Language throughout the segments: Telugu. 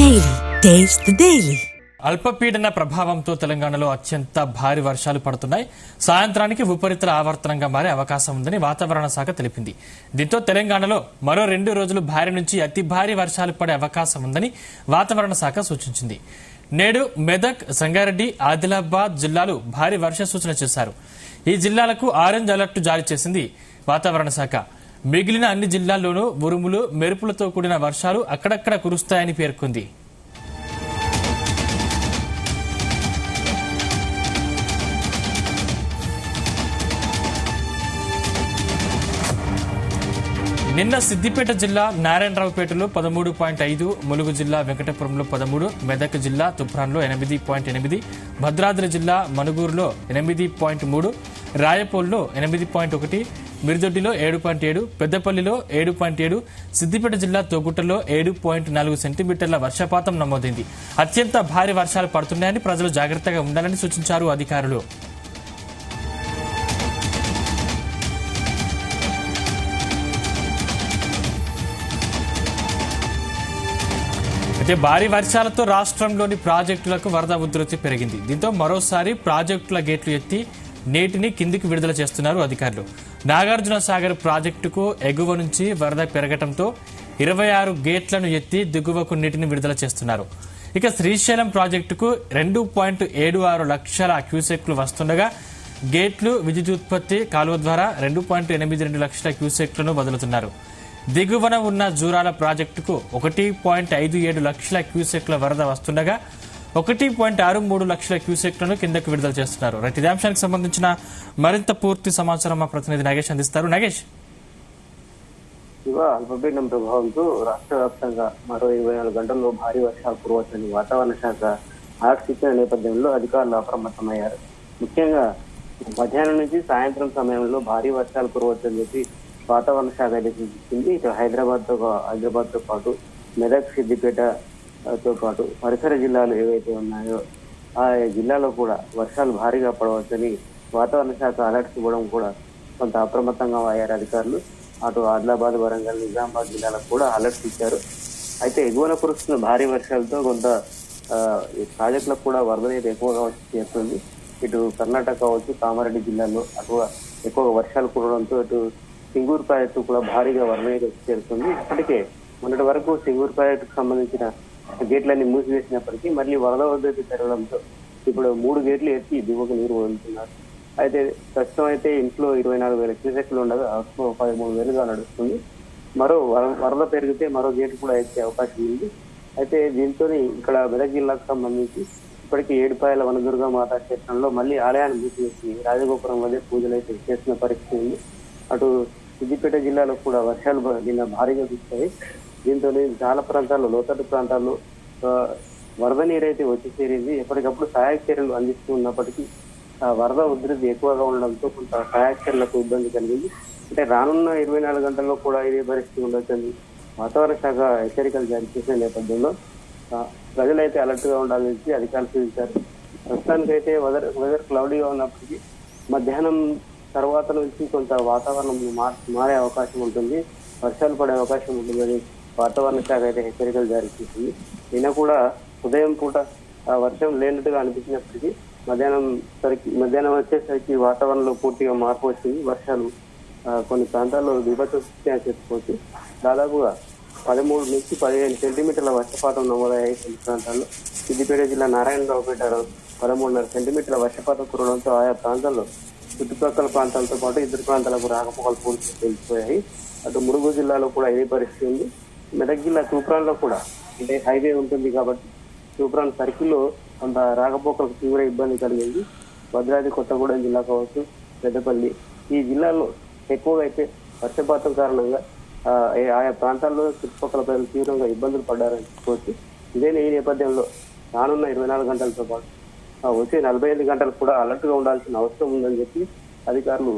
Daily. Taste the Daily. అల్పపీడన ప్రభావంతో తెలంగాణలో అత్యంత భారీ వర్షాలు పడుతున్నాయి. సాయంత్రానికి ఉపరితల ఆవర్తనంగా మారే అవకాశం ఉందని వాతావరణ శాఖ తెలిపింది. దీంతో తెలంగాణలో మరో 2 రోజులు భారీ నుంచి అతి భారీ వర్షాలు పడే అవకాశం ఉందని వాతావరణ శాఖ సూచించింది. నేడు మెదక్, సంగారెడ్డి, ఆదిలాబాద్ జిల్లాలు భారీ వర్ష సూచన చేశారు. ఈ జిల్లాలకు ఆరెంజ్ అలర్ట్ జారీ చేసింది వాతావరణ శాఖ. మిగిలిన అన్ని జిల్లాల్లోనూ ఉరుములు, మెరుపులతో కూడిన వర్షాలు అక్కడక్కడ కురుస్తాయని పేర్కొంది. నిన్న సిద్దిపేట జిల్లా నారాయణరావుపేటలో 13.5, ములుగు జిల్లా వెంకటపురంలో 13, మెదక్ జిల్లా తుప్రాన్లో 8.8, భద్రాద్రి జిల్లా మనుగూరులో 8.3, రాయపోల్లో 8.1, మిర్దొడ్డిలో 7.7, పెద్దపల్లిలో 7.7, సిద్దిపేట జిల్లా తోగుట్టలో 7.4 సెంటీమీటర్ల వర్షపాతం నమోదైంది. అత్యంత భారీ వర్షాలు పడుతున్నాయని ప్రజలు జాగ్రత్తగా ఉండాలని సూచించారు అధికారులు. అయితే భారీ వర్షాలతో రాష్ట్రంలోని ప్రాజెక్టులకు వరద ఉధృతి పెరిగింది. దీంతో మరోసారి ప్రాజెక్టుల గేట్లు ఎత్తి నీటిని కిందికి విడుదల చేస్తున్నారు అధికారులు. నాగార్జున సాగర్ ప్రాజెక్టుకు ఎగువ నుంచి వరద పెరగడంతో 26 గేట్లను ఎత్తి దిగువకు నీటిని విడుదల చేస్తున్నారు. ఇక శ్రీశైలం ప్రాజెక్టుకు 2.76 లక్షల క్యూసెక్లు వస్తుండగా గేట్లు విద్యుదుత్పత్తి కాలువ ద్వారా 2.82 లక్షల క్యూసెక్లను వదులుతున్నారు. దిగువన ఉన్న జూరాల ప్రాజెక్టుకు 1.57 లక్షల క్యూసెక్ల వరద వస్తుండగా 1.63 లక్షల క్యూసెక్లను కిందకు విడుదల చేస్తున్నారు. ఇదే అంశానికి సంబంధించిన మరింత పూర్తి సమాచారం మా ప్రతినిధి నాగేష్ అందిస్తారు. నాగేష్, అల్పపీడనం ప్రభావంతో రాష్ట్ర వ్యాప్తంగా మరో 24 గంటల్లో భారీ వర్షాలు కురవచ్చని వాతావరణ శాఖ అలర్ట్ ఇచ్చిన నేపథ్యంలో అధికారులు అప్రమత్తమయ్యారు. ముఖ్యంగా మధ్యాహ్నం నుంచి సాయంత్రం సమయంలో భారీ వర్షాలు కురవచ్చని చెప్పి వాతావరణ శాఖ అయితే సూచించింది. ఇటు హైదరాబాద్ తో పాటు మెదక్, సిద్దిపేటతో పాటు పరిసర జిల్లాలు ఏవైతే ఉన్నాయో ఆ జిల్లాలో కూడా వర్షాలు భారీగా పడవచ్చని వాతావరణ శాఖ అలర్ట్స్ ఇవ్వడం కూడా కొంత అప్రమత్తంగా అయ్యారు అధికారులు. అటు ఆదిలాబాద్, వరంగల్, నిజామాబాద్ జిల్లాలకు కూడా అలర్ట్స్ ఇచ్చారు. అయితే ఎగువన కురుస్తున్న భారీ వర్షాలతో కొంత ప్రాజెక్టులకు కూడా వరద నీరు ఎక్కువగా వచ్చి చేస్తుంది. ఇటు కర్ణాటక కావచ్చు, కామారెడ్డి జిల్లాలో అటు ఎక్కువగా వర్షాలు కురవడంతో ఇటు సింగూరు ప్రాజెక్టు కూడా భారీగా వరద నీరు వచ్చి చేరుతుంది. ఇప్పటికే మొన్నటి వరకు సింగూరు ప్రాజెక్టుకు సంబంధించిన గేట్లన్నీ మూసివేసినప్పటికీ మళ్ళీ వరద ఉధృతి పెరగడంతో ఇప్పుడు 3 గేట్లు ఎత్తి దిగువకు నీరు వదులుతున్నారు. అయితే ప్రస్తుతం అయితే ఇంట్లో 24,000 క్యూసెక్లు ఉండగా 13,000గా నడుస్తుంది. మరో వరద పెరిగితే మరో గేటు కూడా ఎత్తే అవకాశం ఉంది. అయితే దీంతో ఇక్కడ మెదక్ జిల్లాకు సంబంధించి ఇప్పటికీ ఏడుపాయల వనదుర్గ మాతా క్షేత్రంలో మళ్ళీ ఆలయాన్ని మూసివేసి రాజగోపురం వద్ద పూజలు అయితే చేసిన పరిస్థితి ఉంది. అటు సిద్దిపేట జిల్లాలో కూడా వర్షాలు నిన్న భారీగా కురిశాయి. దీంతో చాలా ప్రాంతాల్లో, లోతట్టు ప్రాంతాల్లో వరద నీరైతే వచ్చి చేరింది. ఎప్పటికప్పుడు సహాయక చర్యలు అందిస్తూ ఉన్నప్పటికీ వరద ఉధృతి ఎక్కువగా ఉండడంతో కొంత సహాయక చర్యలకు ఇబ్బంది కలిగింది. అంటే రానున్న 24 గంటల్లో కూడా ఇదే పరిస్థితి ఉండొచ్చని వాతావరణ శాఖ హెచ్చరికలు జారీ చేసిన నేపథ్యంలో ప్రజలైతే అలర్ట్ గా ఉండాలని అధికారులు సూచించారు. ప్రస్తుతానికైతే వెదర్ క్లౌడీగా ఉన్నప్పటికీ మధ్యాహ్నం తర్వాత నుంచి కొంత వాతావరణం మారే అవకాశం ఉంటుంది, వర్షాలు పడే అవకాశం ఉంటుందని వాతావరణ శాఖ అయితే హెచ్చరికలు జారీ చేసింది. నిన్న కూడా ఉదయం పూట వర్షం లేనట్టుగా అనిపించినప్పటికీ మధ్యాహ్నం వచ్చేసరికి వాతావరణంలో పూర్తిగా మార్పు వచ్చింది. వర్షాలు కొన్ని ప్రాంతాల్లో విభత్స చెప్పుకోవచ్చు. దాదాపుగా 13 నుంచి 15 సెంటీమీటర్ల వర్షపాతం నమోదయ్యాయి కొన్ని ప్రాంతాల్లో. సిద్దిపేట జిల్లా నారాయణరావుపేట 13.5 సెంటీమీటర్ల వర్షపాతం కురవడంతో ఆయా ప్రాంతాల్లో చుట్టుపక్కల ప్రాంతాలతో పాటు ఇతర ప్రాంతాలకు రాకపోకలు పూర్తిగా తెలిసిపోయాయి. అటు ములుగు జిల్లాలో కూడా ఇదే పరిస్థితి ఉంది. మెదక్ జిల్లా తూప్రాన్లో కూడా, అంటే హైవే ఉంటుంది కాబట్టి తూప్రాన్ సర్కిల్లో కొంత రాకపోకలకు తీవ్ర ఇబ్బంది కలిగింది. భద్రాద్రి కొత్తగూడెం జిల్లా కావచ్చు, పెద్దపల్లి, ఈ జిల్లాలో ఎక్కువగా అయితే వర్షపాతం కారణంగా ఆయా ప్రాంతాల్లో చుట్టుపక్కల ప్రజలు తీవ్రంగా ఇబ్బందులు పడ్డారని చెప్పుకోవచ్చు. ఈ నేపథ్యంలో రానున్న 24 గంటలతో పాటు వచ్చే 45 గంటలు కూడా అలర్ట్ గా ఉండాల్సిన అవసరం ఉందని చెప్పి అధికారులు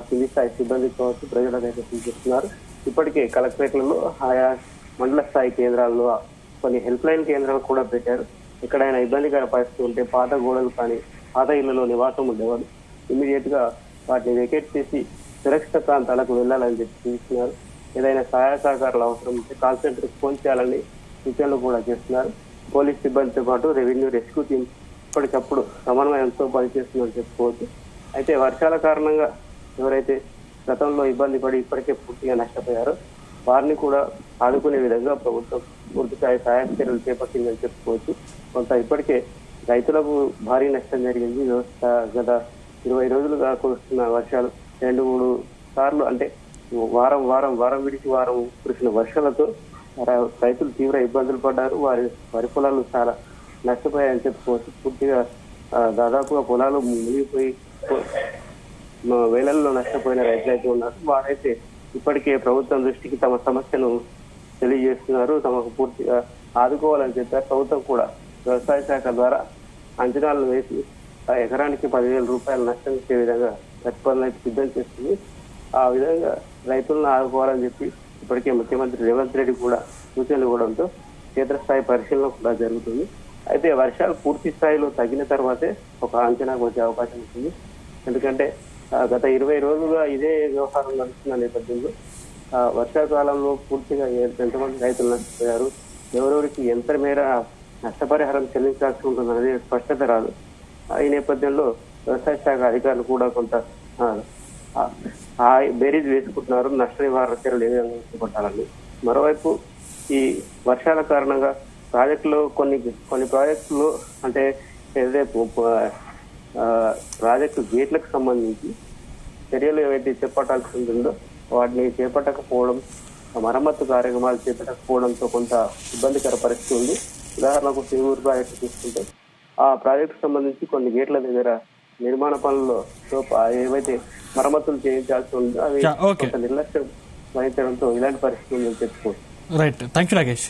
కింది స్థాయి సిబ్బంది కావచ్చు ప్రజలకైతే సూచిస్తున్నారు. ఇప్పటికే కలెక్టరేట్లలో ఆయా మండల స్థాయి కేంద్రాల్లో కొన్ని హెల్ప్ లైన్ కేంద్రాలు కూడా పెట్టారు. ఎక్కడైనా ఇబ్బందికర పరిస్థితి ఉంటే పాత గోడలు కానీ పాత ఇళ్లలో నివాసం ఉండేవాళ్ళు ఇమీడియట్ గా వాటిని వెకేట్ చేసి సురక్షిత ప్రాంతాలకు వెళ్లాలని చెప్పి సూచిస్తున్నారు. ఏదైనా సహాయ సహకారాలు అవసరం ఉంటే కాల్ సెంటర్కి ఫోన్ చేయాలని సూచనలు కూడా చేస్తున్నారు. పోలీస్ సిబ్బందితో పాటు రెవెన్యూ రెస్క్యూ టీం ఇప్పటికప్పుడు సమన్వయంతో పనిచేస్తుందని చెప్పుకోవచ్చు. అయితే వర్షాల కారణంగా ఎవరైతే గతంలో ఇబ్బంది పడి ఇప్పటికే పూర్తిగా నష్టపోయారో వారిని కూడా ఆదుకునే విధంగా ప్రభుత్వం పూర్తిస్థాయి సహాయక చర్యలు చేపట్టిందని చెప్పుకోవచ్చు. కొంత ఇప్పటికే రైతులకు భారీ నష్టం జరిగింది. గత 20 రోజులుగా కురుస్తున్న వర్షాలు 2-3 సార్లు అంటే వారం విడిచి వారం కురిసిన వర్షాలతో రైతులు తీవ్ర ఇబ్బందులు పడ్డారు. వరి పొలాలు చాలా నష్టపోయాయని చెప్పుకోవచ్చు. పూర్తిగా దాదాపుగా పొలాలు మునిగిపోయి వేలల్లో నష్టపోయిన రైతులు అయితే ఉన్నారు. వారైతే ఇప్పటికే ప్రభుత్వం దృష్టికి తమ సమస్యను తెలియజేస్తున్నారు. తమకు పూర్తిగా ఆదుకోవాలని చెప్పారు. ప్రభుత్వం కూడా వ్యవసాయ శాఖ ద్వారా అంచనాలు వేసి ఎకరానికి 10,000 రూపాయలు నష్టం ఇచ్చే విధంగా ప్రతిపాదన సిద్ధం చేస్తుంది. ఆ విధంగా రైతులను ఆదుకోవాలని చెప్పి ఇప్పటికే ముఖ్యమంత్రి రేవంత్ రెడ్డి కూడా సూచనలు ఇవ్వడంతో క్షేత్రస్థాయి పరిశీలన కూడా జరుగుతుంది. అయితే వర్షాలు పూర్తి స్థాయిలో తగ్గిన తర్వాతే ఒక అంచనాకు వచ్చే అవకాశం ఉంటుంది. ఎందుకంటే గత 20 రోజులుగా ఇదే వ్యవహారం నడుస్తున్న నేపథ్యంలో వర్షాకాలంలో పూర్తిగా ఎంతమంది రైతులు నష్టపోయారు, ఎవరెవరికి ఎంత మేర నష్టపరిహారం చెల్లించాల్సి ఉంటుందనేది స్పష్టత రాదు. ఈ నేపథ్యంలో వ్యవసాయ శాఖ అధికారులు కూడా కొంత బేరీజ్ వేసుకుంటున్నారు. నష్ట నివారణ చర్యలు ఏ విధంగా చేపట్టాలని. మరోవైపు ఈ వర్షాల కారణంగా ప్రాజెక్టులో కొన్ని ప్రాజెక్టులు అంటే ఏదైతే ప్రాజెక్టు గేట్లకు సంబంధించి చర్యలు ఏవైతే చేపట్టాల్సి ఉంటుందో వాటిని చేపట్టకపోవడం, మరమ్మత్తు కార్యక్రమాలు చేపట్టకపోవడంతో కొంత ఇబ్బందికర పరిస్థితి ఉంది. ఉదాహరణకు తిరువురు ప్రాజెక్టు తీసుకుంటే ఆ ప్రాజెక్టు సంబంధించి కొన్ని గేట్ల దగ్గర నిర్మాణ పనుల్లో ఏవైతే మరమ్మతులు చేయించాల్సి ఉందో అవి కొంత నిర్లక్ష్యం వహించడంతో ఇలాంటి పరిస్థితి ఉందని చెప్పుకోవచ్చు. Right, thank you Nagesh.